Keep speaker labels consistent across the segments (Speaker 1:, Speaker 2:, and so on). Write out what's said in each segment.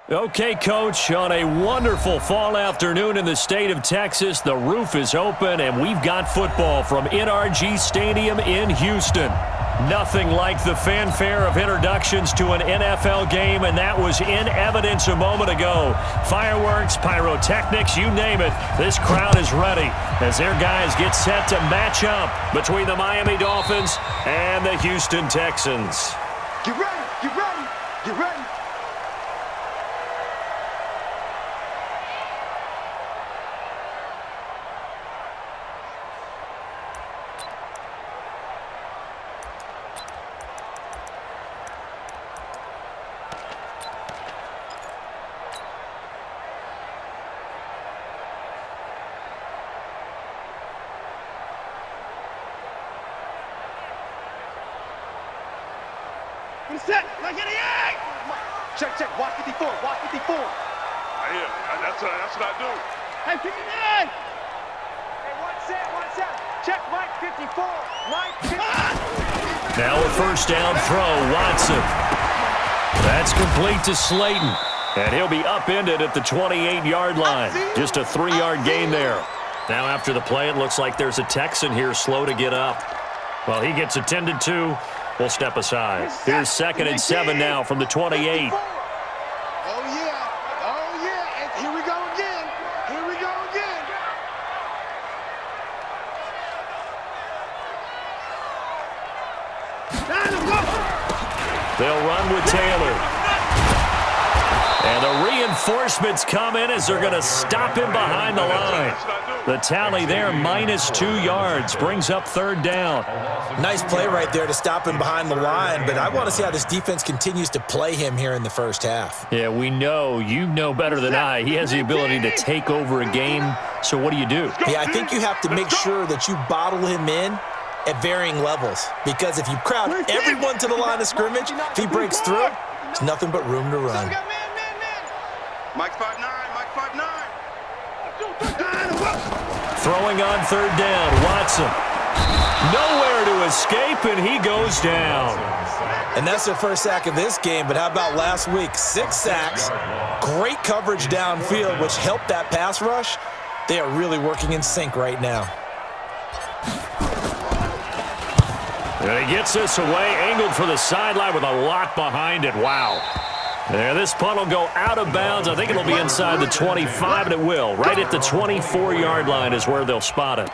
Speaker 1: Okay, Coach, on a wonderful fall afternoon in the state of Texas, the roof is open, and we've got football from NRG Stadium in Houston. Nothing like the fanfare of introductions to an NFL game, and that was in evidence a moment ago. Fireworks, pyrotechnics, you name it. This crowd is ready as their guys get set to match up between the Miami Dolphins and the Houston Texans.
Speaker 2: Get ready, get ready, get ready. Set, like an egg! Check, check, watch 54, watch 54.
Speaker 3: I hear, that's what I do.
Speaker 2: Hey, 59! Hey, one set. Check, Mike 54, Mike 54.
Speaker 1: Now a first down throw, Watson. That's complete to Slayton. And he'll be upended at the 28-yard line. Just a 3-yard gain there. Now after the play, it looks like there's a Texan here slow to get up. Well, he gets attended to. We'll step aside. Here's 2nd and 7 now from the 28.
Speaker 2: Oh, yeah. Oh, yeah. And here we go again. Here we go again.
Speaker 1: They'll run with Taylor. And the reinforcements come in as they're going to stop him behind the line. The tally there, -2 yards, brings up 3rd down.
Speaker 4: Nice play right there to stop him behind the line, but I want to see how this defense continues to play him here in the first half.
Speaker 1: Yeah, we know. You know better than I. He has the ability to take over a game, so what do you do?
Speaker 4: Yeah, I think you have to make sure that you bottle him in at varying levels, because if you crowd everyone to the line of scrimmage, if he breaks through, there's nothing but room to run.
Speaker 3: Mike 5'9", Mike 5'9".
Speaker 1: Throwing on 3rd down, Watson. Nowhere to escape, and he goes down.
Speaker 4: And that's their first sack of this game, but how about last week? 6 sacks, great coverage downfield, which helped that pass rush. They are really working in sync right now.
Speaker 1: And he gets this away, angled for the sideline with a lot behind it. Wow. There, this punt will go out of bounds. I think it'll be inside the 25, and it will. Right at the 24-yard line is where they'll spot it.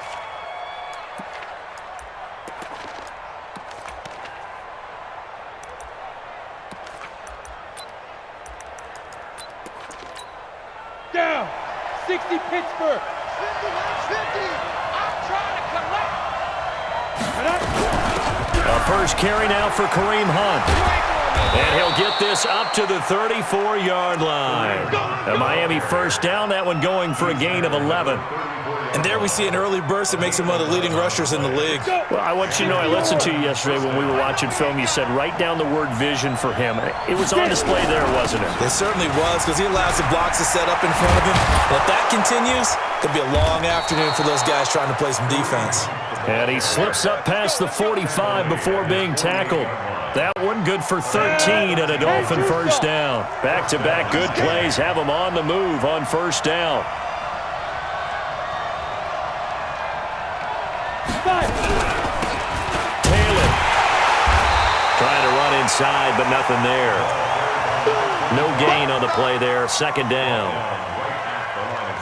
Speaker 2: Down. 60 Pittsburgh. 50. I'm trying to collect.
Speaker 1: A first carry now for Kareem Hunt. And he'll get this up to the 34-yard line. A Miami first down, that one going for a gain of 11.
Speaker 4: And there we see an early burst that makes him one of the leading rushers in the league.
Speaker 1: Well, I want you to know, I listened to you yesterday when we were watching film. You said write down the word vision for him. It was on display there, wasn't it?
Speaker 4: It certainly was, because he allows the blocks to set up in front of him. And if that continues, it could be a long afternoon for those guys trying to play some defense.
Speaker 1: And he slips up past the 45 before being tackled. That one good for 13 and a Dolphin first down. Back-to-back good plays have him on the move on first down. Taylor trying to run inside, but nothing there. No gain on the play there. 2nd down.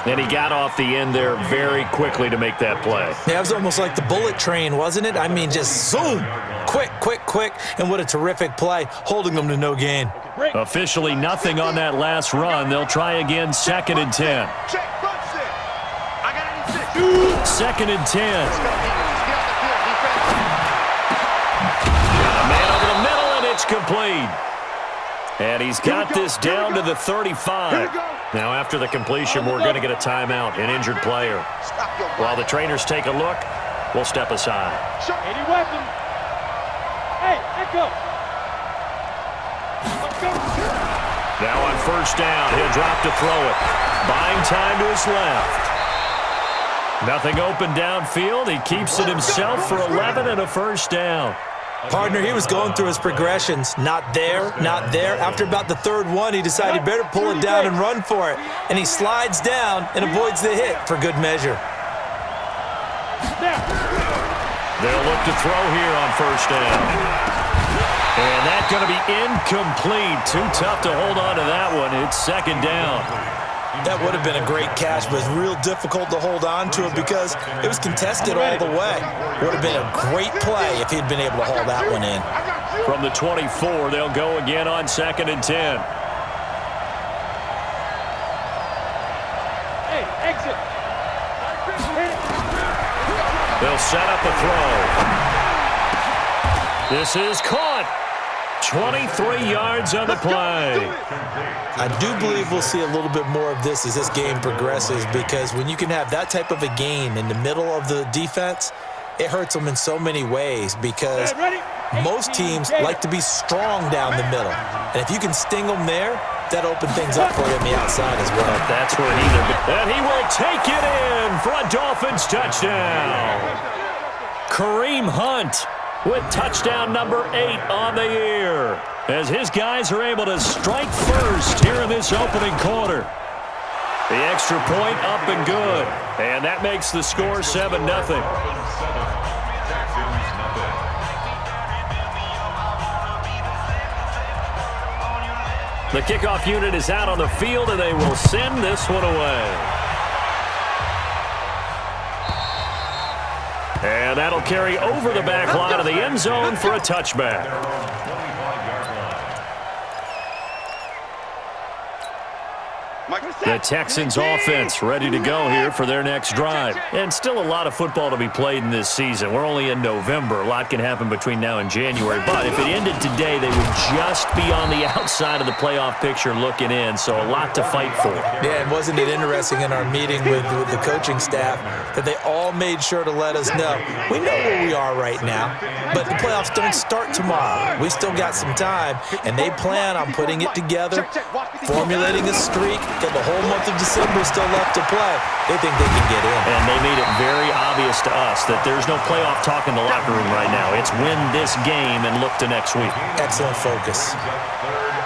Speaker 1: And he got off the end there very quickly to make that play.
Speaker 4: Yeah, it was almost like the bullet train, wasn't it? I mean, just zoom. Quick, and what a terrific play, holding them to no gain.
Speaker 1: Officially nothing on that last run. They'll try again, 2nd and 10.
Speaker 2: Check, front set. I got
Speaker 1: 86. 2nd and 10. Got a man over the middle, and it's complete. And he's got this down to the 35. Now after the completion, we're going to get a timeout, an injured player. While the trainers take a look, we'll step aside.
Speaker 2: Any weapon. Hey, echo.
Speaker 1: Now on first down, he'll drop to throw it. Buying time to his left. Nothing open downfield. He keeps it himself for 11 and a first down.
Speaker 4: Partner, he was going through his progressions. Not there, not there. After about the third one, he decided he better pull it down and run for it. And he slides down and avoids the hit for good measure.
Speaker 1: They'll look to throw here on first down. And that's going to be incomplete. Too tough to hold on to that one. It's second down.
Speaker 4: That would have been a great catch, but it was real difficult to hold on to it because it was contested all the way. Would have been a great play if he'd been able to haul that one in.
Speaker 1: From the 24, they'll go again on 2nd and 10.
Speaker 2: Hey, exit.
Speaker 1: They'll set up a throw. This is caught. 23 yards on the play.
Speaker 4: I do believe we'll see a little bit more of this as this game progresses, because when you can have that type of a gain in the middle of the defense, it hurts them in so many ways, because most teams like to be strong down the middle. And if you can sting them there, that opens things up for you on the outside as well.
Speaker 1: That's where and he will take it in for a Dolphins touchdown. Kareem Hunt with touchdown number 8 on the year, as his guys are able to strike first here in this opening quarter. The extra point up and good, and that makes the score 7-0. The kickoff unit is out on the field, and they will send this one away. And that'll carry over the back line of the end zone for a touchback. The Texans offense ready to go here for their next drive. And still a lot of football to be played in this season. We're only in November. A lot can happen between now and January. But if it ended today, they would just be on the outside of the playoff picture looking in. So a lot to fight for.
Speaker 4: Yeah, and wasn't it interesting in our meeting with the coaching staff that they all made sure to let us know, we know where we are right now, but the playoffs don't start tomorrow. We still got some time, and they plan on putting it together, formulating a streak, get the whole month of December still left to play. They think they can get in.
Speaker 1: And they made it very obvious to us that there's no playoff talk in the locker room right now. It's win this game and look to next week.
Speaker 4: Excellent focus.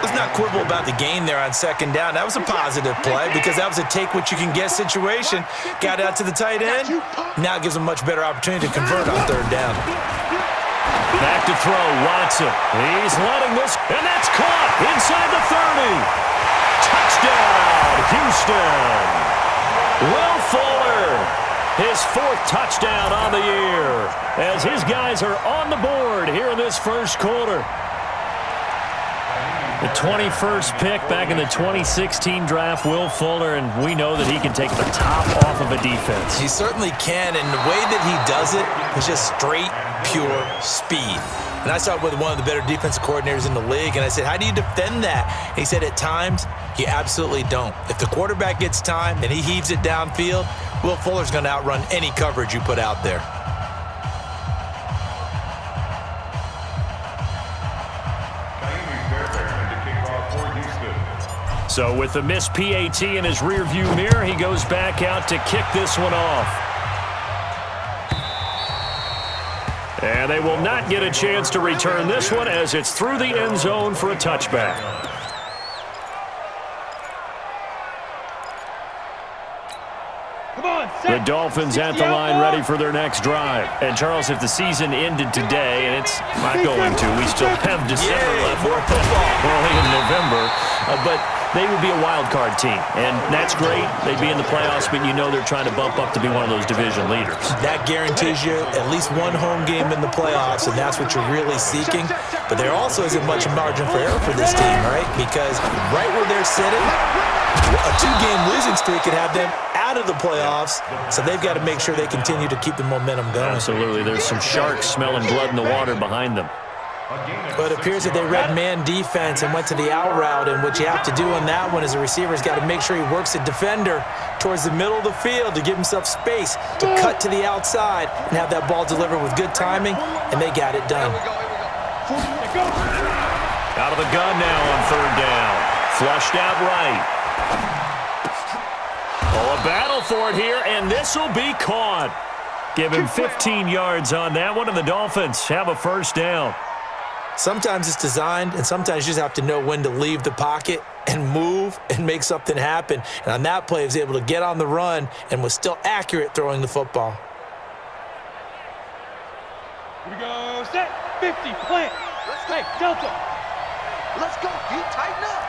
Speaker 4: Let's not quibble about the gain there on second down. That was a positive play because that was a take-what-you-can-get situation. Got out to the tight end. Now it gives them a much better opportunity to convert on third down.
Speaker 1: Back to throw, Watson. He's letting this, and that's caught inside the 30. Touchdown, Houston. Will Fuller, his 4th touchdown on the year, as his guys are on the board here in this first quarter. The 21st pick back in the 2016 draft, Will Fuller, and we know that he can take the top off of a defense.
Speaker 4: He certainly can, and the way that he does it is just straight, pure speed. And I saw it with one of the better defensive coordinators in the league, and I said, how do you defend that? And he said, at times, you absolutely don't. If the quarterback gets time and he heaves it downfield, Will Fuller's going to outrun any coverage you put out there.
Speaker 1: So with the missed PAT in his rearview mirror, he goes back out to kick this one off. And they will not get a chance to return this one as it's through the end zone for a touchback. The Dolphins at the line ready for their next drive. And, Charles, if the season ended today, and it's not going to, we still have December left. We're only in November. But they would be a wild card team. And that's great. They'd be in the playoffs, but you know they're trying to bump up to be one of those division leaders.
Speaker 4: That guarantees you at least one home game in the playoffs, and that's what you're really seeking. But there also isn't much margin for error for this team, right? Because right where they're sitting, a 2-game losing streak could have them out of the playoffs, so they've got to make sure they continue to keep the momentum going.
Speaker 1: Absolutely. There's some sharks smelling blood in the water behind them.
Speaker 4: But it appears that they read man defense and went to the out route, and what you have to do on that one is the receiver's got to make sure he works the defender towards the middle of the field to give himself space to cut to the outside and have that ball delivered with good timing, and they got it done.
Speaker 1: Out of the gun now on third down. Flushed out right. Oh, a battle for it here, and this will be caught. Give him 15 yards on that one, and the Dolphins have a first down.
Speaker 4: Sometimes it's designed, and sometimes you just have to know when to leave the pocket and move and make something happen. And on that play, he was able to get on the run and was still accurate throwing the football.
Speaker 2: Here we go, set, 50, plant. Hey, Delta. Let's go, you tighten up.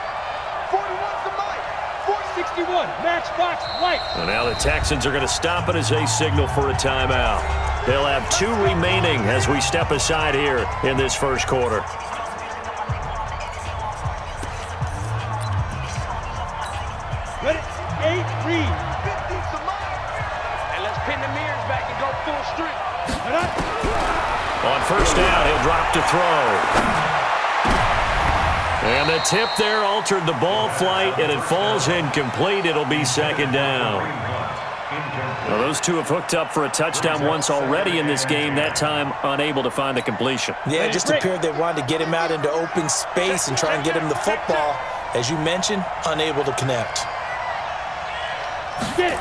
Speaker 2: 41's the mic. 461, matchbox light.
Speaker 1: And now the Texans are going to stop it as they signal for a timeout. They'll have 2 remaining as we step aside here in this first quarter.
Speaker 2: Ready, 8, read. 50's the mic. And let's pin the mirrors back and go full street.
Speaker 1: On first down, he'll drop to throw. And the tip there altered the ball flight, and it falls incomplete. It'll be second down. Well, those two have hooked up for a touchdown once already in this game, that time unable to find the completion.
Speaker 4: Yeah, it just appeared they wanted to get him out into open space and try and get him the football. As you mentioned, unable to connect.
Speaker 2: Get it.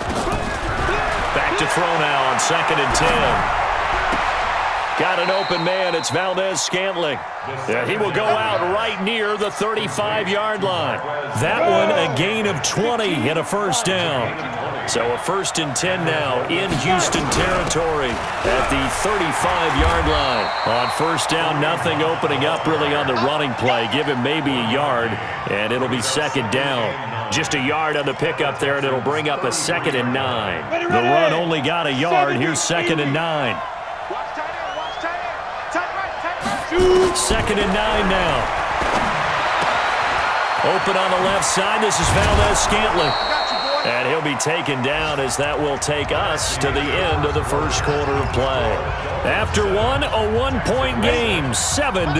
Speaker 1: Back to throw now on 2nd and 10. Got an open man. It's Valdez-Scantling. Yeah, he will go out right near the 35-yard line. That one a gain of 20 and a first down. So a 1st and 10 now in Houston territory at the 35-yard line. On first down, nothing opening up really on the running play. Give him maybe a yard, and it'll be second down. Just a yard on the pickup there, and it'll bring up a 2nd and 9. The run only got a yard. Here's 2nd and 9. 2nd and 9 now. Open on the left side. This is Valdez-Scantling. And he'll be taken down as that will take us to the end of the first quarter of play. After one, a 1-point game, 7-6.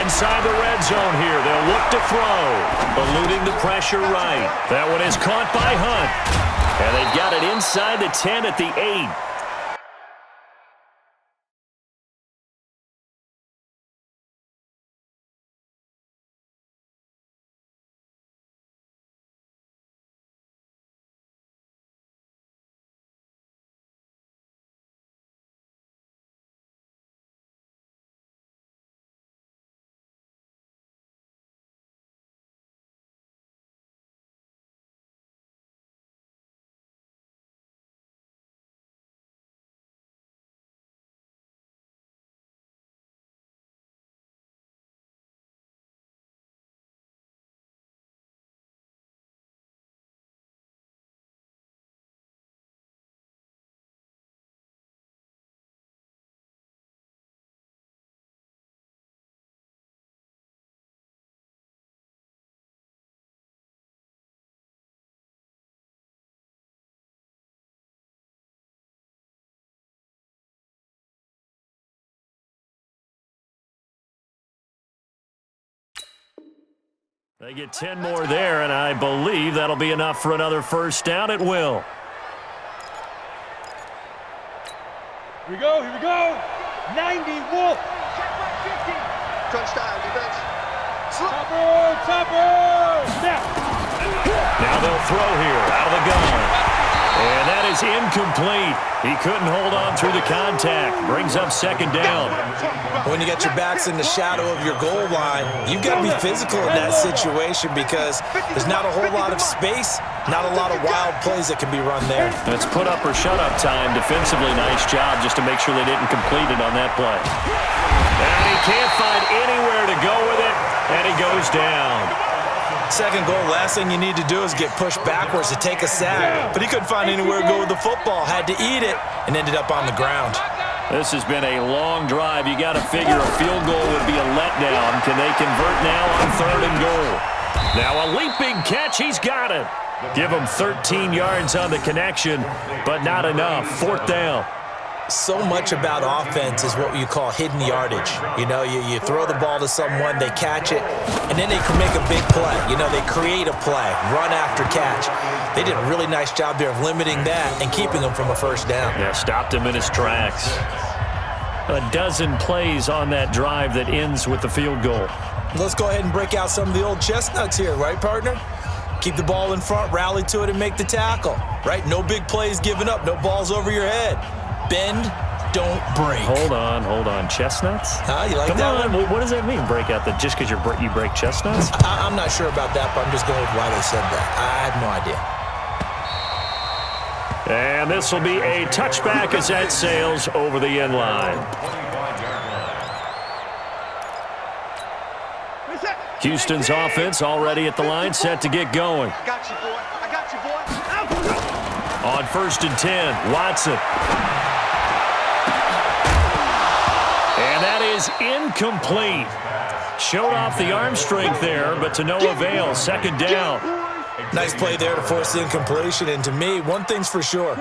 Speaker 1: Inside the red zone here, they'll look to throw. Eluding the pressure right. That one is caught by Hunt. And they've got it inside the 10 at the 8. They get 10 more there, and I believe that'll be enough for another first down. It will.
Speaker 2: Here we go, here we go. 90, Wolf.
Speaker 3: Touchdown, defense.
Speaker 2: Topper. Snap.
Speaker 1: Now they'll throw here out of the gun. And that is incomplete. He couldn't hold on through the contact. Brings up second down.
Speaker 4: When you got your backs in the shadow of your goal line, you've got to be physical in that situation because there's not a whole lot of space, not a lot of wild plays that can be run there.
Speaker 1: It's put up or shut up time. Defensively, nice job just to make sure they didn't complete it on that play. And he can't find anywhere to go with it, and he goes down.
Speaker 4: Second goal, last thing you need to do is get pushed backwards to take a sack. But he couldn't find anywhere to go with the football, had to eat it, and ended up on the ground.
Speaker 1: This has been a long drive. You got to figure a field goal would be a letdown. Can they convert now on 3rd and goal? Now a leaping catch. He's got it. Give him 13 yards on the connection, but not enough. 4th down.
Speaker 4: So much about offense is what you call hidden yardage. You know, you throw the ball to someone, they catch it, and then they can make a big play. You know, they create a play, run after catch. They did a really nice job there of limiting that and keeping him from a first down.
Speaker 1: Yeah, stopped him in his tracks. A dozen plays on that drive that ends with the field goal.
Speaker 4: Let's go ahead and break out some of the old chestnuts here, right, partner? Keep the ball in front, rally to it, and make the tackle, right? No big plays given up, no balls over your head. Bend, don't break.
Speaker 1: Hold on. Chestnuts?
Speaker 4: You like
Speaker 1: Come
Speaker 4: that
Speaker 1: on.
Speaker 4: one?
Speaker 1: What does that mean, break out the just because you break chestnuts?
Speaker 4: I'm not sure about that, but I'm just going with why they said that. I have no idea.
Speaker 1: And this will be a touchback as that sails over the end line. Houston's offense already at the line, set to get going.
Speaker 3: I got you, boy.
Speaker 1: On 1st and 10, Watson. And that is incomplete. Showed off the arm strength there, but to no avail. 2nd down.
Speaker 4: Nice play there to force the incompletion. And to me, one thing's for sure.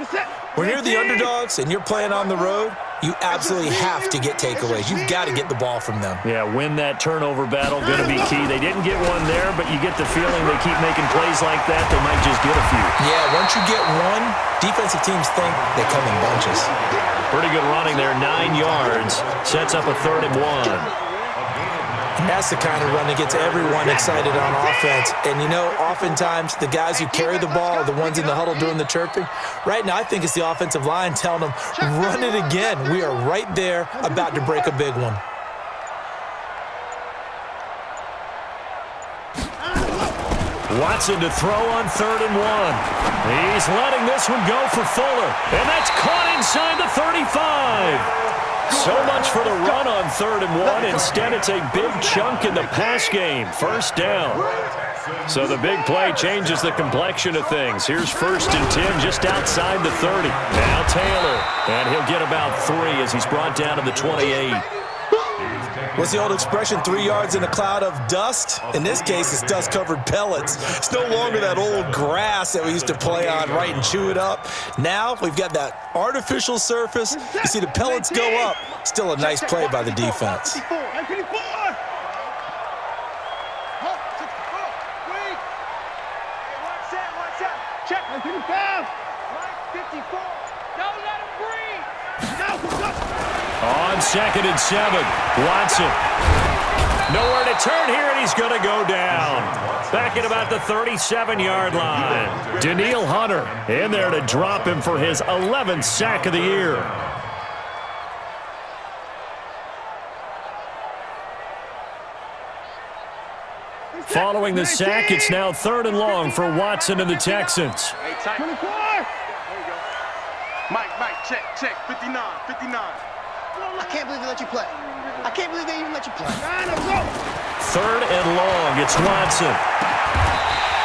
Speaker 4: When you're the underdogs and you're playing on the road, you absolutely have to get takeaways. You've got to get the ball from them.
Speaker 1: Yeah, win that turnover battle, going to be key. They didn't get one there, but you get the feeling they keep making plays like that, they might just get a few.
Speaker 4: Yeah, once you get one, defensive teams think they come in bunches.
Speaker 1: Pretty good running there, 9 yards. Sets up a 3rd and 1.
Speaker 4: And that's the kind of run that gets everyone excited on offense. And, you know, oftentimes the guys who carry the ball are the ones in the huddle doing the chirping. Right now, I think it's the offensive line telling them, run it again. We are right there about to break a big one.
Speaker 1: Watson to throw on 3rd and 1. He's letting this one go for Fuller. And that's caught inside the 35. So much for the run on 3rd and 1. Instead, it's a big chunk in the pass game. 1st down. So the big play changes the complexion of things. Here's 1st and 10 just outside the 30. Now Taylor. And he'll get about 3 as he's brought down to the 28.
Speaker 4: What's the old expression, 3 yards in a cloud of dust? In this case, it's dust-covered pellets. It's no longer that old grass that we used to play on, right, and chew it up. Now we've got that artificial surface. You see the pellets go up. Still a nice play by the defense.
Speaker 2: Check. 55. 54. Don't let him breathe.
Speaker 1: On 2nd and 7, Watson. Nowhere to turn here, and he's going to go down. Back at about the 37-yard line. Danielle Hunter in there to drop him for his 11th sack of the year. Following the sack, it's now 3rd and long for Watson and the Texans.
Speaker 3: Mike, check. 59.
Speaker 5: I can't believe they let you play. I can't believe they even let you play.
Speaker 1: 3rd and long, it's Watson.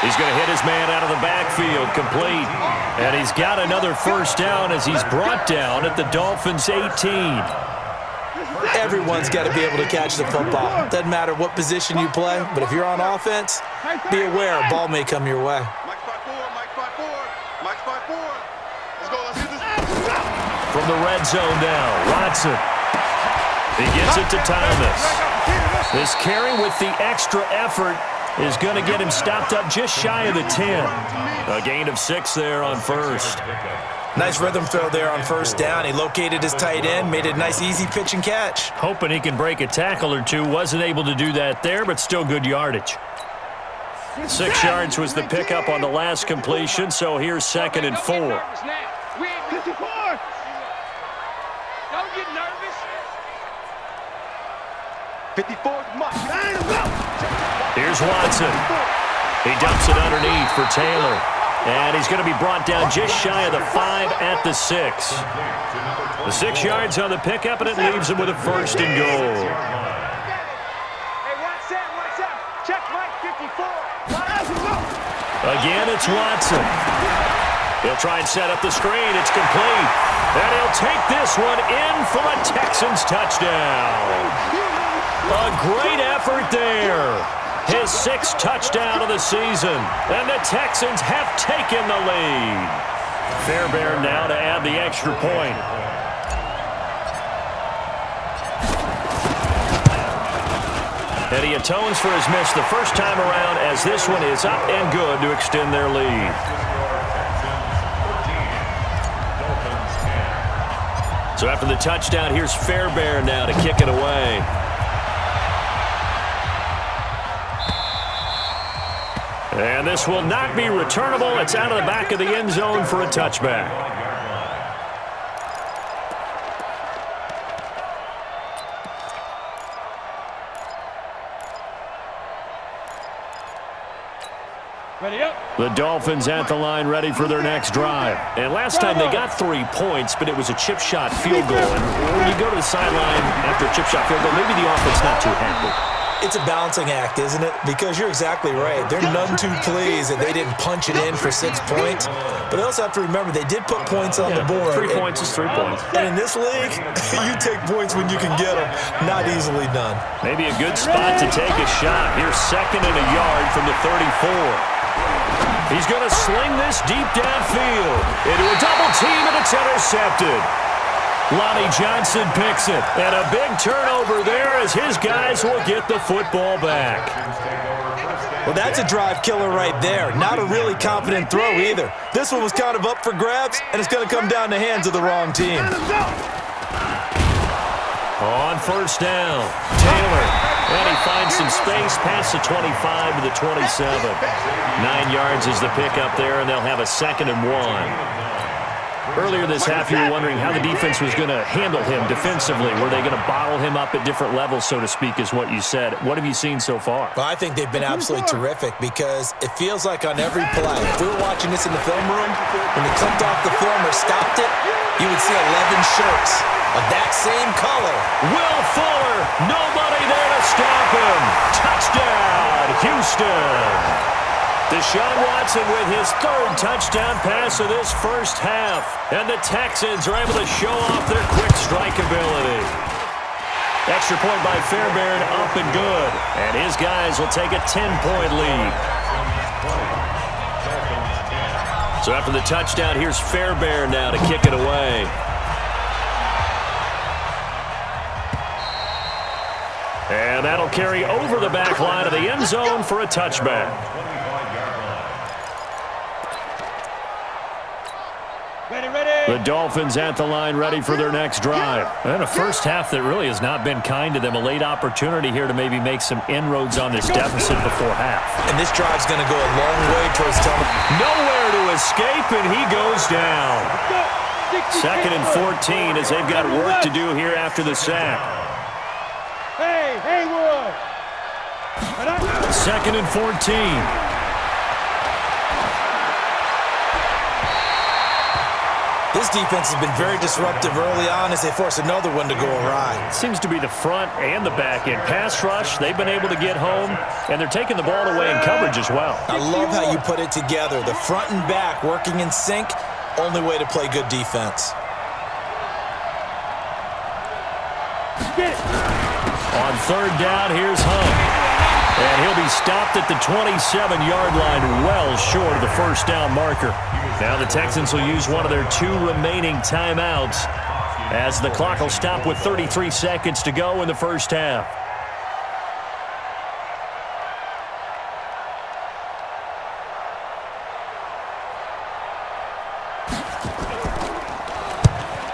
Speaker 1: He's going to hit his man out of the backfield, complete. And he's got another 1st down as he's brought down at the Dolphins' 18.
Speaker 4: Everyone's got to be able to catch the football. Doesn't matter what position you play, but if you're on offense, be aware a ball may come your way.
Speaker 3: Mike 5-4. Let's go. Let's get this.
Speaker 1: From the red zone now, Watson. He gets it to Thomas. This carry with the extra effort is going to get him stopped up just shy of the 10. A gain of 6 there on 1st.
Speaker 4: Nice rhythm throw there on 1st down. He located his tight end, made it a nice easy pitch and catch.
Speaker 1: Hoping he can break a tackle or two. Wasn't able to do that there, but still good yardage. 6 yards was the pickup on the last completion, so here's 2nd and 4.
Speaker 2: We ain't 54. Don't get nervous.
Speaker 3: 54 Mike.
Speaker 1: Here's Watson. He dumps it underneath for Taylor. And he's going to be brought down just shy of the 5 at the 6. The 6 yards on the pickup, and it leaves him with a 1st and goal.
Speaker 2: Hey, watch out. Check Mike 54.
Speaker 1: Again, it's Watson. He'll try and set up the screen. It's complete. And he'll take this one in for a Texans touchdown. A great effort there. His 6th touchdown of the season. And the Texans have taken the lead. Fairbairn now to add the extra point. And he atones for his miss the first time around as this one is up and good to extend their lead. So after the touchdown, here's Fairbairn now to kick it away. And this will not be returnable. It's out of the back of the end zone for a touchback.
Speaker 2: Ready up.
Speaker 1: The Dolphins at the line ready for their next drive. And last time they got 3 points, but it was a chip shot field goal. And when you go to the sideline after a chip shot field goal, maybe the offense not too happy.
Speaker 4: It's a balancing act, isn't it? Because you're exactly right. They're none too pleased that they didn't punch it in for 6 points. But they also have to remember they did put points on the board.
Speaker 1: 3 points is 3 points.
Speaker 4: And in this league, you take points when you can get them. Not easily done.
Speaker 1: Maybe a good spot to take a shot. Here's 2nd and a yard from the 34. He's going to sling this deep downfield into a double team, and it's intercepted. Lonnie Johnson picks it, and a big turnover there as his guys will get the football back.
Speaker 4: Well, that's a drive killer right there. Not a really confident throw either. This one was kind of up for grabs, and it's going to come down the hands of the wrong team.
Speaker 1: On first down, Taylor. And he finds some space past the 25 to the 27. 9 yards is the pickup there, and they'll have a 2nd and 1. Earlier this half, you were wondering how the defense was going to handle him defensively. Were they going to bottle him up at different levels, so to speak, is what you said. What have you seen so far?
Speaker 4: Well, I think they've been absolutely terrific because it feels like on every play, if we were watching this in the film room, when they clicked off the film or stopped it, you would see 11 shirts of that same color.
Speaker 1: Will Fuller, nobody there to stop him. Touchdown, Houston. Deshaun Watson with his 3rd touchdown pass of this first half. And the Texans are able to show off their quick strike ability. Extra point by Fairbairn, up and good. And his guys will take a 10-point lead. So after the touchdown, here's Fairbairn now to kick it away. And that'll carry over the back line of the end zone for a touchback. The Dolphins at the line ready for their next drive. And a first half that really has not been kind to them. A late opportunity here to maybe make some inroads on this deficit before half.
Speaker 4: And this drive's going to go a long way towards telling.
Speaker 1: Nowhere to escape, and he goes down. 2nd and 14 as they've got work to do here after the sack.
Speaker 2: Hey, Haywood.
Speaker 1: 2nd and 14.
Speaker 4: This defense has been very disruptive early on as they force another one to go awry.
Speaker 1: Seems to be the front and the back end. Pass rush, they've been able to get home, and they're taking the ball away in coverage as well.
Speaker 4: I love how you put it together. The front and back working in sync, only way to play good defense.
Speaker 1: On 3rd down, here's Hunt. And he'll be stopped at the 27-yard line, well short of the first down marker. Now the Texans will use one of their 2 remaining timeouts as the clock will stop with 33 seconds to go in the first half.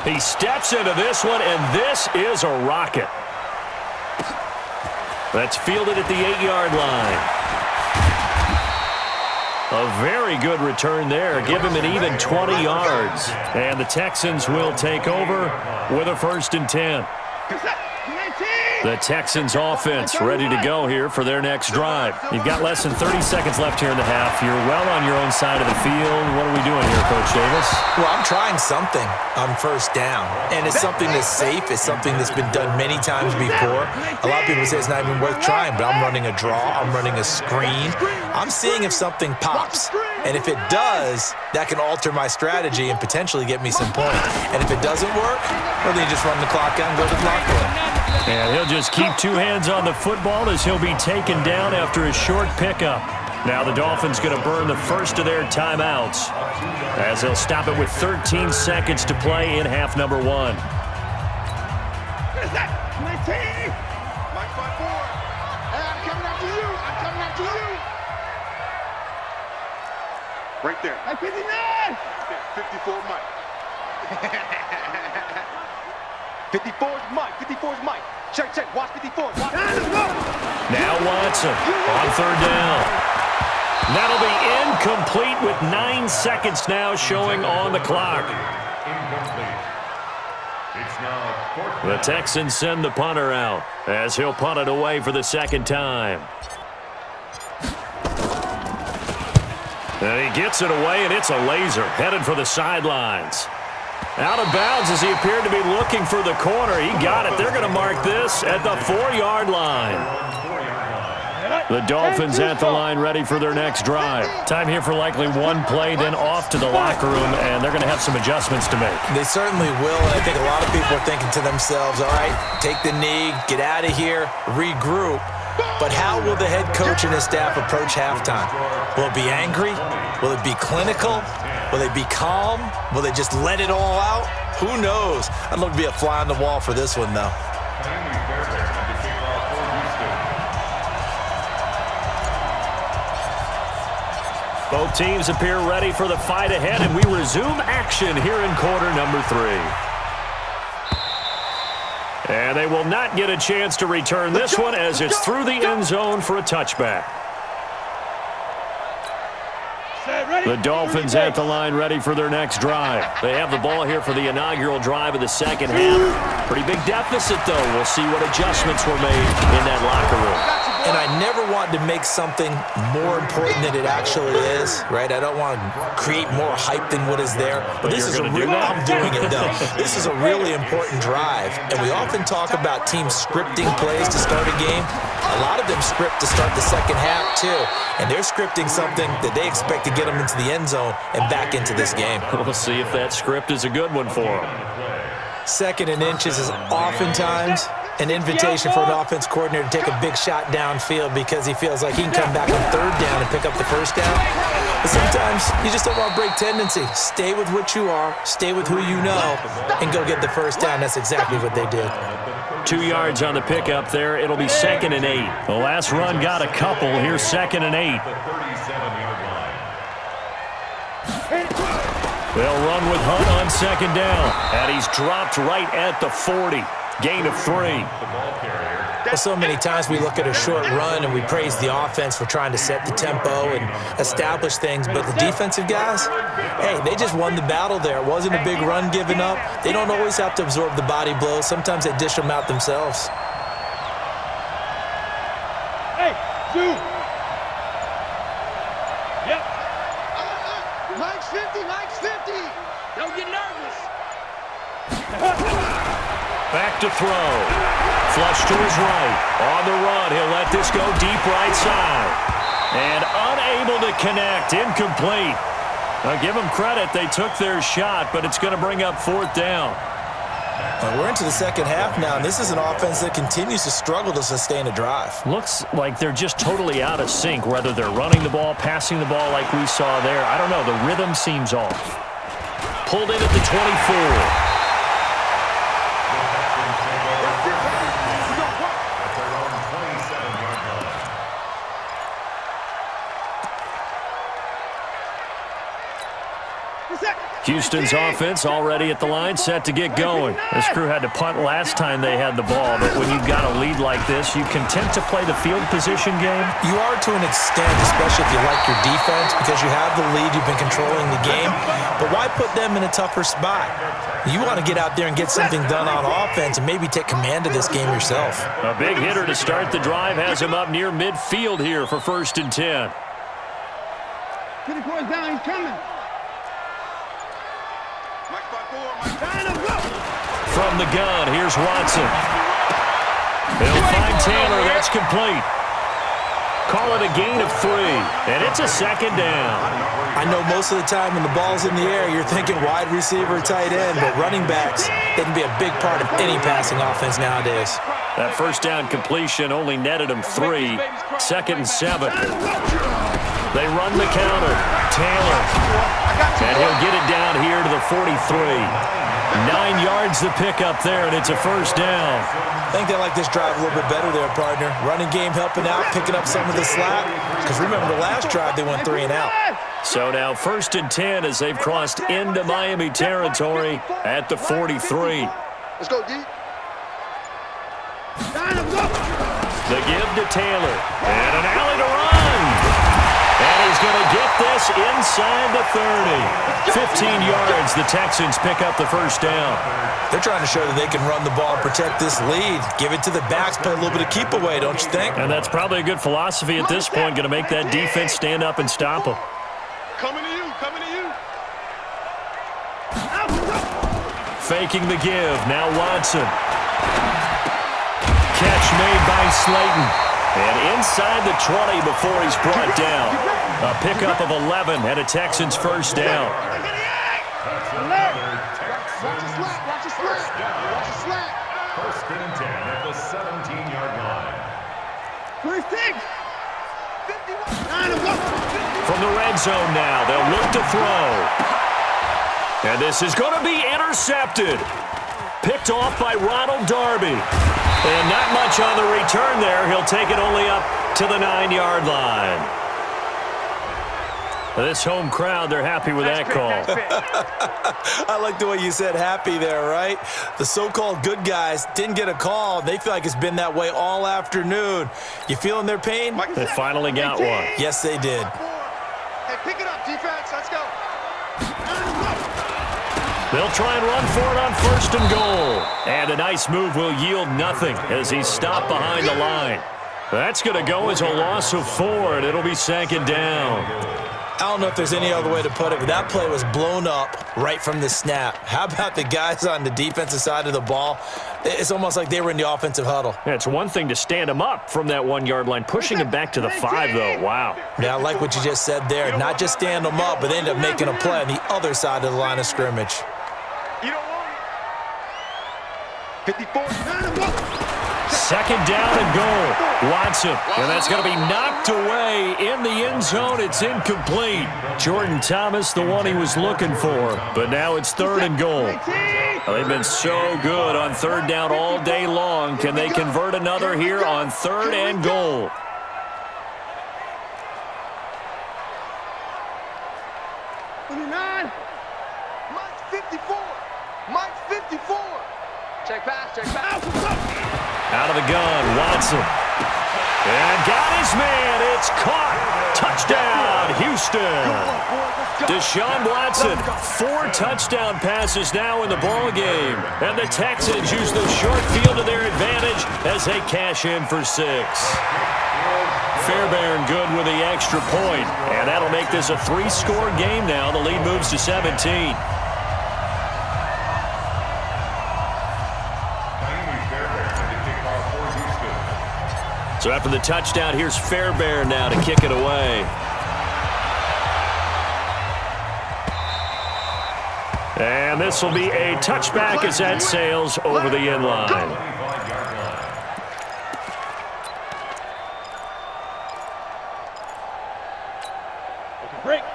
Speaker 1: He steps into this one, and this is a rocket. That's fielded at the 8-yard line. A very good return there. Give him an even 20 yards. And the Texans will take over with a 1st and 10. The Texans offense ready to go here for their next drive. You've got less than 30 seconds left here in the half. You're well on your own side of the field. What are we doing here, Coach Davis?
Speaker 4: Well, I'm trying something on 1st down. And it's something that's safe. It's something that's been done many times before. A lot of people say it's not even worth trying, but I'm running a draw. I'm running a screen. I'm seeing if something pops. And if it does, that can alter my strategy and potentially get me some points. And if it doesn't work, well, then you just run the clock out and go to the locker room.
Speaker 1: And he'll just keep 2 hands on the football as he'll be taken down after a short pickup. Now the Dolphins going to burn the first of their timeouts as they'll stop it with 13 seconds to play in half number 1.
Speaker 3: Mike 5-4. Hey, I'm coming after you. I'm coming after you. Right there.
Speaker 5: Hey, 59.
Speaker 3: 54 Mike. 54's Mike. 54's Mike. Check. Watch 54. Watch.
Speaker 1: Now Watson on 3rd down. That'll be incomplete with 9 seconds now showing on the clock. The Texans send the punter out as he'll punt it away for the second time. And he gets it away, and it's a laser headed for the sidelines. Out of bounds as he appeared to be looking for the corner. He got it. They're going to mark this at the 4-yard line. The Dolphins at the line ready for their next drive. Time here for likely one play, then off to the locker room, and they're going to have some adjustments to make.
Speaker 4: They certainly will, and I think a lot of people are thinking to themselves, all right, take the knee, get out of here, regroup. But how will the head coach and his staff approach halftime? Will it be angry? Will it be clinical? Will they be calm? Will they just let it all out? Who knows? I'd love to be a fly on the wall for this one, though.
Speaker 1: Both teams appear ready for the fight ahead, and we resume action here in quarter number 3. And they will not get a chance to return this one as it's through the end zone for a touchback. The Dolphins at the line ready for their next drive. They have the ball here for the inaugural drive of the second half. Pretty big deficit, though. We'll see what adjustments were made in that locker room.
Speaker 4: And I never want to make something more important than it actually is, right? I don't want to create more hype than what is there. But this is I'm doing it, though. This is a really important drive. And we often talk about teams scripting plays to start a game. A lot of them script to start the second half, too. And they're scripting something that they expect to get them into the end zone and back into this game.
Speaker 1: We'll see if that script is a good one for them.
Speaker 4: Second and inches is oftentimes an invitation for an offense coordinator to take a big shot downfield because he feels like he can come back on third down and pick up the first down. But sometimes you just don't want to break tendency. Stay with what you are, stay with who you know, and go get the first down. That's exactly what they did.
Speaker 1: 2 yards on the pickup there. It'll be 2nd and 8. The last run got a couple. Here's 2nd and 8. They'll run with Hunt on 2nd down. And he's dropped right at the 40. Gain of 3.
Speaker 4: Well, so many times we look at a short run and we praise the offense for trying to set the tempo and establish things, but the defensive guys, hey, they just won the battle there. It wasn't a big run given up. They don't always have to absorb the body blows. Sometimes they dish them out themselves.
Speaker 2: Hey, Sue. Yep.
Speaker 5: Mike's 50, Mike's 50. Don't get nervous.
Speaker 1: Back to throw. Flush to his right. On the run, he'll let this go deep right side. And unable to connect. Incomplete. Now, give them credit. They took their shot, but it's going to bring up 4th down.
Speaker 4: We're into the second half now, and this is an offense that continues to struggle to sustain a drive.
Speaker 1: Looks like they're just totally out of sync, whether they're running the ball, passing the ball like we saw there. I don't know. The rhythm seems off. Pulled in at the 24. Houston's offense already at the line, set to get going. This crew had to punt last time they had the ball, but when you've got a lead like this, you content to play the field position game?
Speaker 4: You are to an extent, especially if you like your defense, because you have the lead, you've been controlling the game. But why put them in a tougher spot? You want to get out there and get something done on offense and maybe take command of this game yourself.
Speaker 1: A big hitter to start the drive has him up near midfield here for 1st and 10.
Speaker 5: Get the course down, he's coming.
Speaker 1: From the gun, here's Watson. They'll find Taylor. That's complete. Call it a gain of 3, and it's a 2nd down.
Speaker 4: I know most of the time when the ball's in the air, you're thinking wide receiver, tight end, but running backs, they can be a big part of any passing offense nowadays.
Speaker 1: That first down completion only netted him 3. 2nd and 7. They run the counter. Taylor. And he'll get it down here to the 43. 9 yards the pickup there, and it's a 1st down.
Speaker 4: I think they like this drive a little bit better there, partner. Running game helping out, picking up some of the slack. Because remember, the last drive, they went 3 and out.
Speaker 1: So now 1st and 10 as they've crossed into Miami territory at the 43.
Speaker 3: Let's go, D.
Speaker 1: The give to Taylor. And an alley to run. And he he's going to get this inside the 30. 15 yards, the Texans pick up the first down.
Speaker 4: They're trying to show that they can run the ball and protect this lead. Give it to the backs, play a little bit of keep away, don't you think?
Speaker 1: And that's probably a good philosophy at this point, going to make that defense stand up and stop them.
Speaker 3: Coming to you, coming to you.
Speaker 1: Faking the give, now Watson. Catch made by Slayton. And inside the 20 before he's brought down. A pickup of 11 and a Texans first down.
Speaker 5: Watch your slack.
Speaker 6: First and 10 at the 17-yard line.
Speaker 5: First pick.
Speaker 1: From the red zone now, they'll look to throw. And this is going to be intercepted. Picked off by Ronald Darby. And not much on the return there. He'll take it only up to the 9-yard line. This home crowd, they're happy with that call.
Speaker 4: I like the way you said happy there, right? The so-called good guys didn't get a call. They feel like it's been that way all afternoon. You feeling their pain?
Speaker 1: They finally got one.
Speaker 4: Yes, they did.
Speaker 3: Hey, pick it up, defense. Let's go.
Speaker 1: They'll try and run for it on first and goal. And a nice move will yield nothing as he's stopped behind the line. That's going to go as a loss of 4, and it'll be second down.
Speaker 4: I don't know if there's any other way to put it, but that play was blown up right from the snap. How about the guys on the defensive side of the ball? It's almost like they were in the offensive huddle.
Speaker 1: Yeah, it's one thing to stand him up from that 1-yard line. Pushing him back to the 5, though. Wow.
Speaker 4: Yeah, I like what you just said there. Not just stand them up, but they end up making a play on the other side of the line of scrimmage.
Speaker 3: You don't want it. 54.
Speaker 1: Second down and goal. Watson. And that's going to be knocked away in the end zone. It's incomplete. Jordan Thomas, the one he was looking for. But now it's third and goal. Well, they've been so good on third down all day long. Can they convert another here on third and goal?
Speaker 3: Mike 54. Mike 54.
Speaker 5: Check pass.
Speaker 1: Out of the gun, Watson. And got his man. It's caught. Touchdown, Houston. Deshaun Watson, 4 touchdown passes now in the ballgame. And the Texans use the short field to their advantage as they cash in for 6. Fairbairn good with the extra point. And that'll make this a 3-score game now. The lead moves to 17. So after the touchdown, here's Fairbairn now to kick it away. And this will be a touchback as that sails over the end line.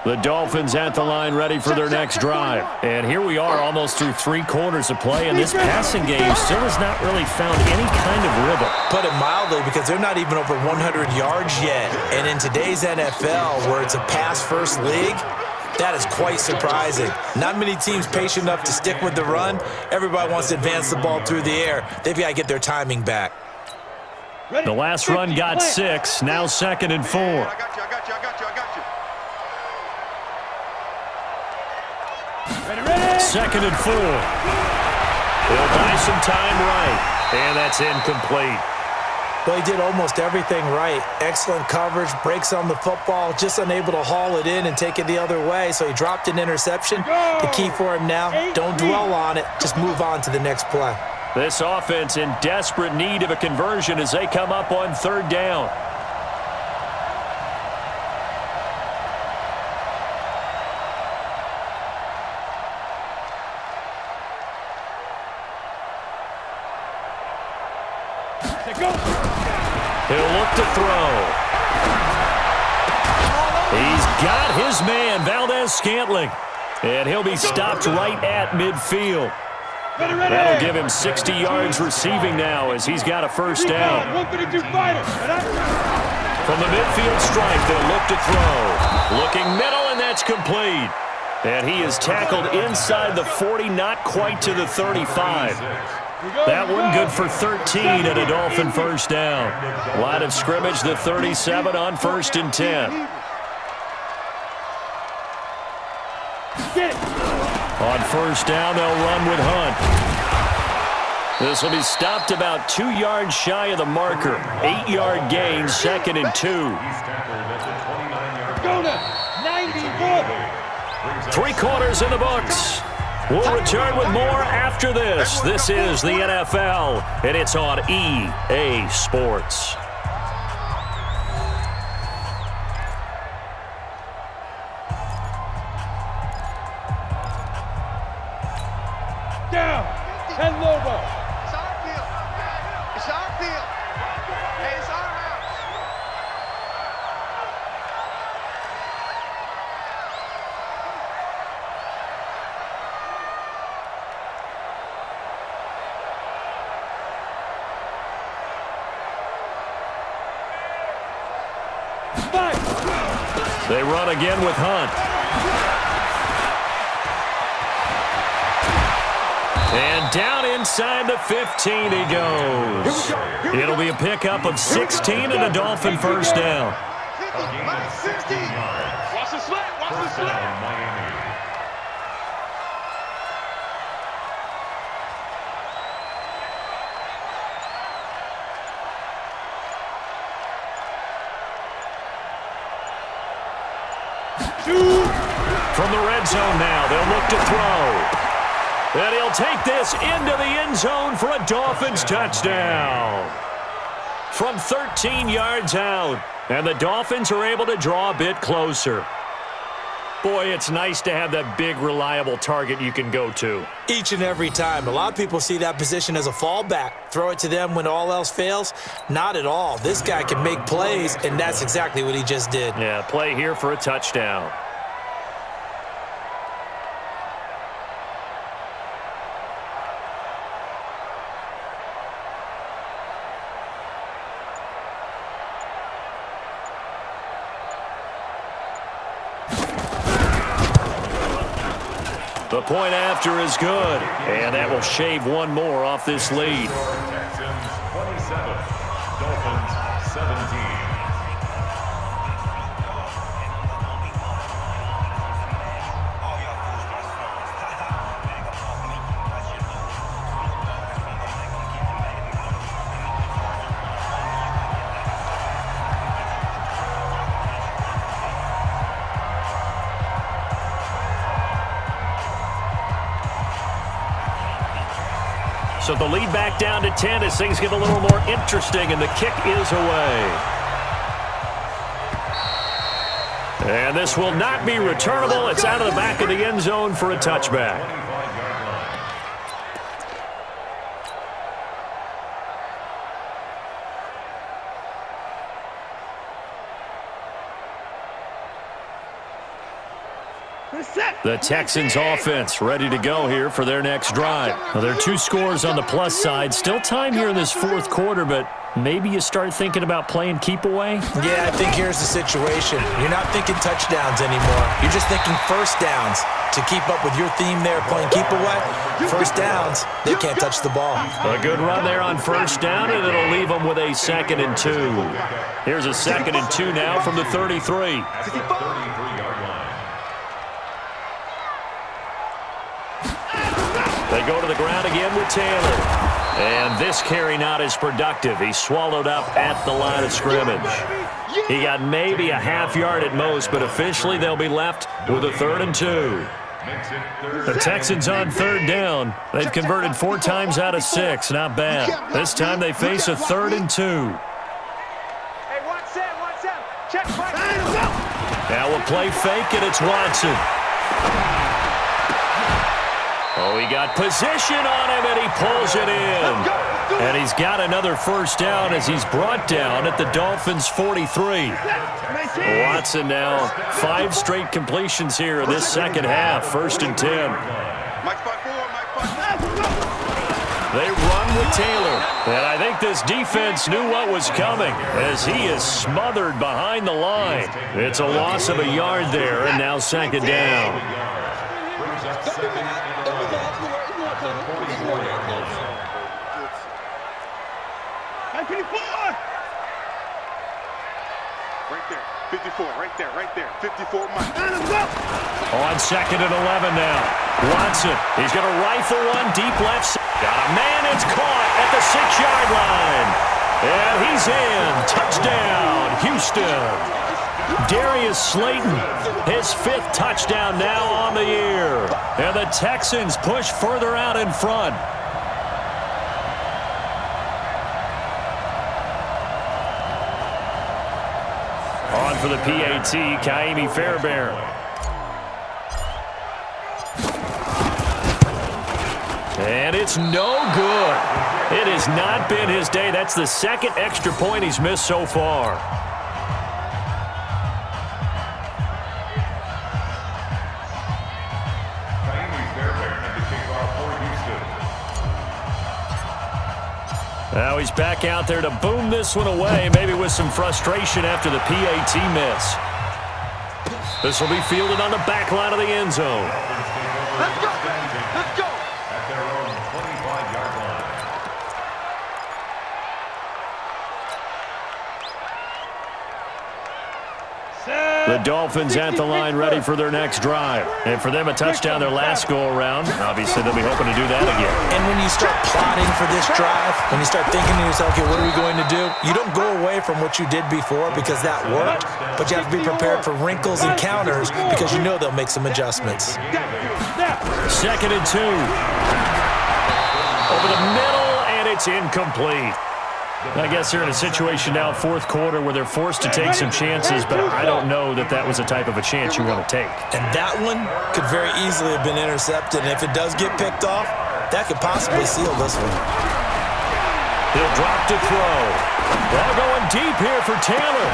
Speaker 1: The Dolphins at the line ready for their next drive. And here we are almost through 3 quarters of play, and this passing game still has not really found any kind of rhythm.
Speaker 4: Put it mildly, because they're not even over 100 yards yet. And in today's NFL, where it's a pass-first league, that is quite surprising. Not many teams patient enough to stick with the run. Everybody wants to advance the ball through the air. They've got to get their timing back.
Speaker 1: The last run got 6, now 2nd and 4.
Speaker 3: I got you.
Speaker 1: Second and 4. He'll buy some time right. And that's incomplete.
Speaker 4: Well, he did almost everything right. Excellent coverage, breaks on the football, just unable to haul it in and take it the other way. So he dropped an interception. The key for him now, don't dwell on it. Just move on to the next play.
Speaker 1: This offense in desperate need of a conversion as they come up on third down. He'll look to throw. He's got his man, Valdez-Scantling. And he'll be stopped right at midfield. That'll give him 60 yards receiving now as he's got a first down. From the midfield stripe, they'll look to throw. Looking middle, and that's complete. And he is tackled inside the 40, not quite to the 35. That one good for 13 and a Dolphin first down. Line of scrimmage, the 37 on 1st and 10.
Speaker 2: Get it.
Speaker 1: On first down, they'll run with Hunt. This will be stopped about 2 yards shy of the marker. 8-yard gain, 2nd and 2.
Speaker 2: Go now. 91.
Speaker 1: 3 quarters in the books. We'll return with more after this. This is the NFL, and it's on EA Sports.
Speaker 2: Down. And Lobo.
Speaker 5: It's our field. It's our field. Hey, it's our house.
Speaker 2: Fight.
Speaker 1: They run again with Hunt. And down inside the 15 he goes. It'll be a pickup of 16 and a Dolphin first down.
Speaker 5: 50, 60.
Speaker 3: Watch the slap. Watch the slap.
Speaker 6: Miami.
Speaker 1: From the red zone now, they'll look to throw. And he'll take this into the end zone for a Dolphins touchdown. From 13 yards out, and the Dolphins are able to draw a bit closer. Boy, it's nice to have that big, reliable target you can go to.
Speaker 4: Each and every time. A lot of people see that position as a fallback. Throw it to them when all else fails. Not at all. This guy can make plays, and that's exactly what he just did.
Speaker 1: Yeah, play here for a touchdown. The point after is good, and that will shave one more off this lead.
Speaker 6: Texans 27, Dolphins 17.
Speaker 1: So the lead back down to 10 as things get a little more interesting, and the kick is away. And this will not be returnable. It's out of the back of the end zone for a touchback.
Speaker 6: 25-yard line.
Speaker 1: The Texans offense ready to go here for their next drive. Now, there are 2 scores on the plus side. Still time here in this 4th quarter, but maybe you start thinking about playing keep away?
Speaker 4: Yeah, I think here's the situation. You're not thinking touchdowns anymore. You're just thinking first downs. To keep up with your theme there, playing keep away, first downs, they can't touch the ball.
Speaker 1: A good run there on first down, and it'll leave them with a 2nd and 2. Here's a 2nd and 2 now from the 33.
Speaker 6: At the 33-yard line.
Speaker 1: They go to the ground again with Taylor. And this carry not as productive. He's swallowed up at the line of scrimmage. He got maybe a half yard at most, but officially they'll be left with a 3rd and 2. The Texans on 3rd down. They've converted 4 times out of 6. Not bad. This time they face a 3rd and 2.
Speaker 5: Hey, Watson. Check right.
Speaker 1: Now a play fake, and it's Watson. Oh, he got position on him, and he pulls it in. And he's got another first down as he's brought down at the Dolphins' 43. Watson now 5 straight completions here in this second half. 1st and 10.
Speaker 3: Mike by 4, Mike by 4.
Speaker 1: They run with Taylor. And I think this defense knew what was coming as he is smothered behind the line. It's a loss of a yard there, and now 2nd down.
Speaker 6: Brings up 2nd and 11 at the 44-yard line.
Speaker 3: Right there. 54. Right there. Right there. 54 Mike.
Speaker 1: On 2nd and 11 now. Watson, he's going to rifle one deep left. Got a man, it's caught at the 6-yard line. And he's in. Touchdown, Houston. Darius Slayton, his 5th touchdown now on the year. And the Texans push further out in front. On for the PAT, Kaimi Fairbairn. And it's no good. It has not been his day. That's the 2nd extra point he's missed so far. Now he's back out there to boom this one away, maybe with some frustration after the PAT miss. This will be fielded on the back line of the end zone.
Speaker 3: Let's go. Let's go.
Speaker 6: At their own 25-yard line.
Speaker 1: The Dolphins at the line ready for their next drive. And for them, a touchdown their last go-around. Obviously, they'll be hoping to do that again.
Speaker 4: And when you start plotting for this drive, when you start thinking to yourself, okay, what are we going to do? You don't go away from what you did before because that worked, but you have to be prepared for wrinkles and counters because you know they'll make some adjustments.
Speaker 1: 2nd and 2. Over the middle, and it's incomplete. I guess they're in a situation now, 4th quarter, where they're forced to take some chances, but I don't know that that was the type of a chance you want to take.
Speaker 4: And that one could very easily have been intercepted, and if it does get picked off, that could possibly seal this one.
Speaker 1: He'll drop to throw. Ball going deep here for Taylor.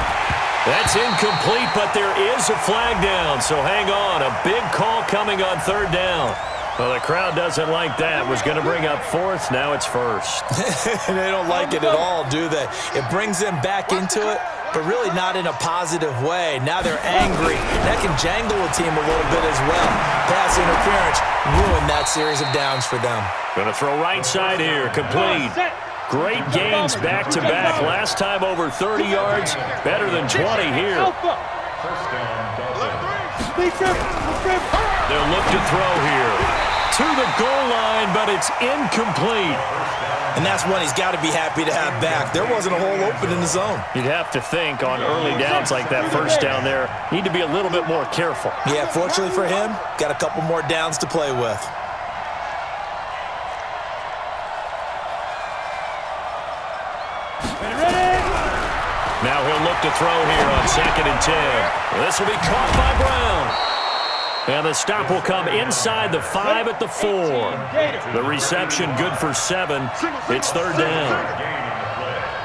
Speaker 1: That's incomplete, but there is a flag down, so hang on. A big call coming on 3rd down. Well, the crowd doesn't like that. Was going to bring up 4th. Now it's 1st.
Speaker 4: They don't like it at all, do they? It brings them back into it, but really not in a positive way. Now they're angry. That can jangle a team a little bit as well. Pass interference ruined that series of downs for them.
Speaker 1: Going to throw right side here. Complete. Great gains back-to-back. Last time over 30 yards. Better than 20 here.
Speaker 6: First down, Dolphins.
Speaker 1: They'll look to throw here. To the goal line, but it's incomplete.
Speaker 4: And that's one he's got to be happy to have back. There wasn't a hole open in the zone.
Speaker 1: You'd have to think on early downs like that first down there, need to be a little bit more careful.
Speaker 4: Yeah, fortunately for him, got a couple more downs to play with.
Speaker 1: Now he'll look to throw here on 2nd and 10. This will be caught by Brown. And the stop will come inside the 5 at the 4. The reception good for 7. It's 3rd down.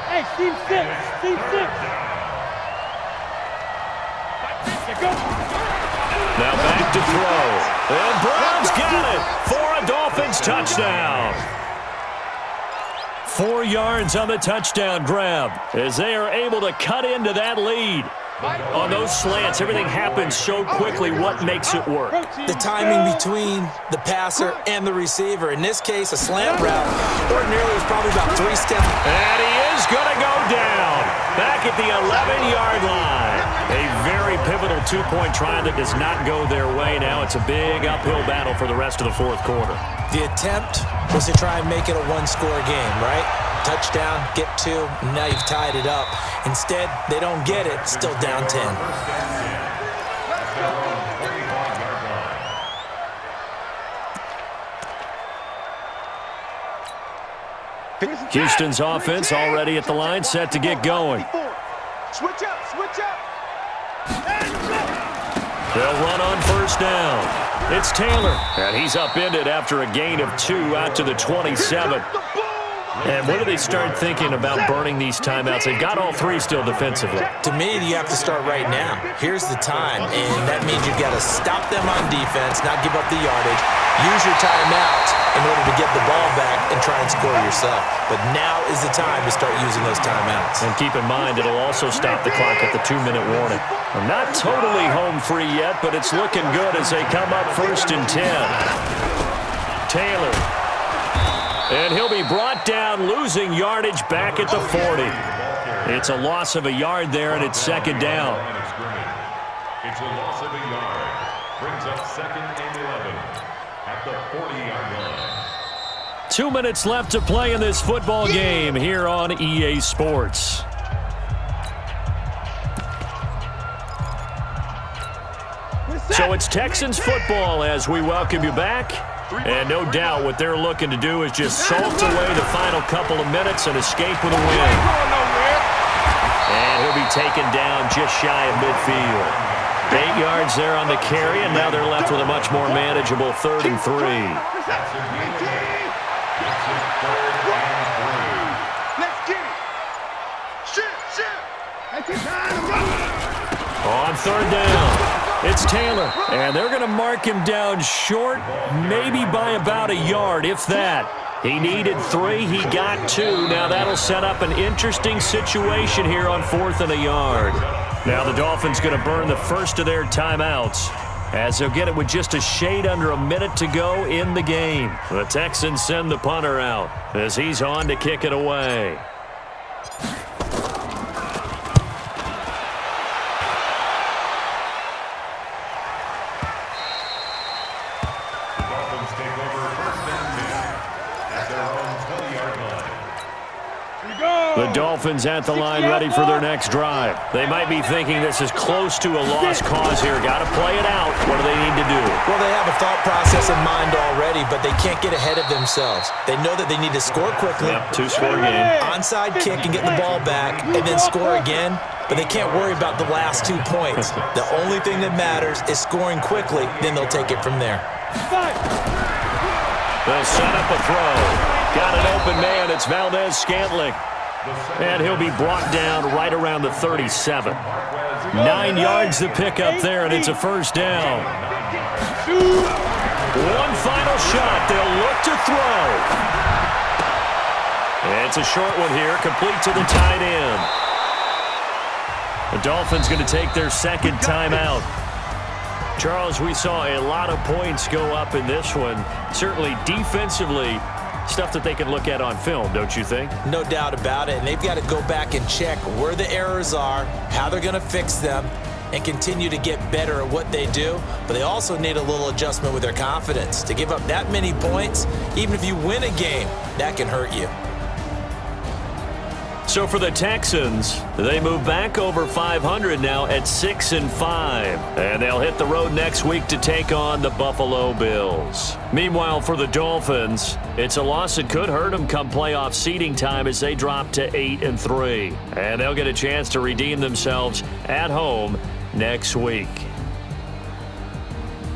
Speaker 2: Hey, team 6. Team 6.
Speaker 1: Now back to throw. And Brown's got it for a Dolphins touchdown. 4 yards on the touchdown grab as they are able to cut into that lead. On those slants, everything happens so quickly. What makes it work?
Speaker 4: The timing between the passer and the receiver. In this case, a slant route. Ordinarily, it's probably about 3 steps.
Speaker 1: And he is going to go down back at the 11-yard line. A very pivotal 2-point try that does not go their way. Now it's a big uphill battle for the rest of the 4th quarter.
Speaker 4: The attempt was to try and make it a 1-score game, right? Touchdown, get 2, now you've tied it up. Instead, they don't get it, still down 10.
Speaker 1: Houston's offense already at the line, set to get going.
Speaker 3: Switch up, switch up.
Speaker 1: They'll run on 1st down. It's Taylor, and he's upended after a gain of 2 out to the 27. And when do they start thinking about burning these timeouts? They've got all 3 still defensively.
Speaker 4: To me, you have to start right now. Here's the time, and that means you've got to stop them on defense, not give up the yardage, use your timeout in order to get the ball back and try and score yourself. But now is the time to start using those timeouts.
Speaker 1: And keep in mind, it'll also stop the clock at the 2-minute warning. I'm not totally home free yet, but it's looking good as they come up 1st and 10. Taylor. And he'll be brought down, losing yardage back at the 40. It's a loss of a yard there, and it's second down.
Speaker 7: It's a loss of a yard. Brings up 2nd and 11 at the 40-yard line.
Speaker 1: 2 minutes left to play in this football game here on EA Sports. So it's Texans football as we welcome you back. And no doubt what they're looking to do is just salt away the final couple of minutes and escape with a win. And he'll be taken down just shy of midfield. 8 yards there on the carry, and now they're left with a much more manageable 3rd and 3. On 3rd down, it's Taylor, and they're going to mark him down short, maybe by about a yard, if that. He needed 3, he got 2. Now that'll set up an interesting situation here on 4th and a yard. Now the Dolphins going to burn the first of their timeouts as they'll get it with just a shade under a minute to go in the game. The Texans send the punter out as he's on to kick it away. The Dolphins at the line ready for their next drive. They might be thinking this is close to a lost cause here. Got to play it out. What do they need to do?
Speaker 4: Well, they have a thought process in mind already, but they can't get ahead of themselves. They know that they need to score quickly.
Speaker 1: Yep, 2-score game.
Speaker 4: Onside kick and get the ball back, and then score again. But they can't worry about the last 2 points. The only thing that matters is scoring quickly. Then they'll take it from there.
Speaker 1: They'll set up a throw. Got an open man. It's Valdez-Scantling. And he'll be brought down right around the 37. 9 yards to pick up there, and it's a first down. One final shot. They'll look to throw. It's a short one here, complete to the tight end. The Dolphins going to take their second timeout. Charles, we saw a lot of points go up in this one. Certainly defensively, stuff that they can look at on film, don't you think?
Speaker 4: No doubt about it, and they've got to go back and check where the errors are, how they're going to fix them, and continue to get better at what they do. But they also need a little adjustment with their confidence. To give up that many points, even if you win a game, that can hurt you.
Speaker 1: So for the Texans, they move back over 500 now at 6-5. And they'll hit the road next week to take on the Buffalo Bills. Meanwhile, for the Dolphins, it's a loss that could hurt them come playoff seeding time as they drop to 8-3. And they'll get a chance to redeem themselves at home next week.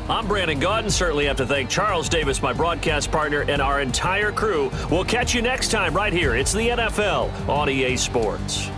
Speaker 1: I'm Brandon Gaudin. Certainly have to thank Charles Davis, my broadcast partner, and our entire crew. We'll catch you next time right here. It's the NFL on EA Sports.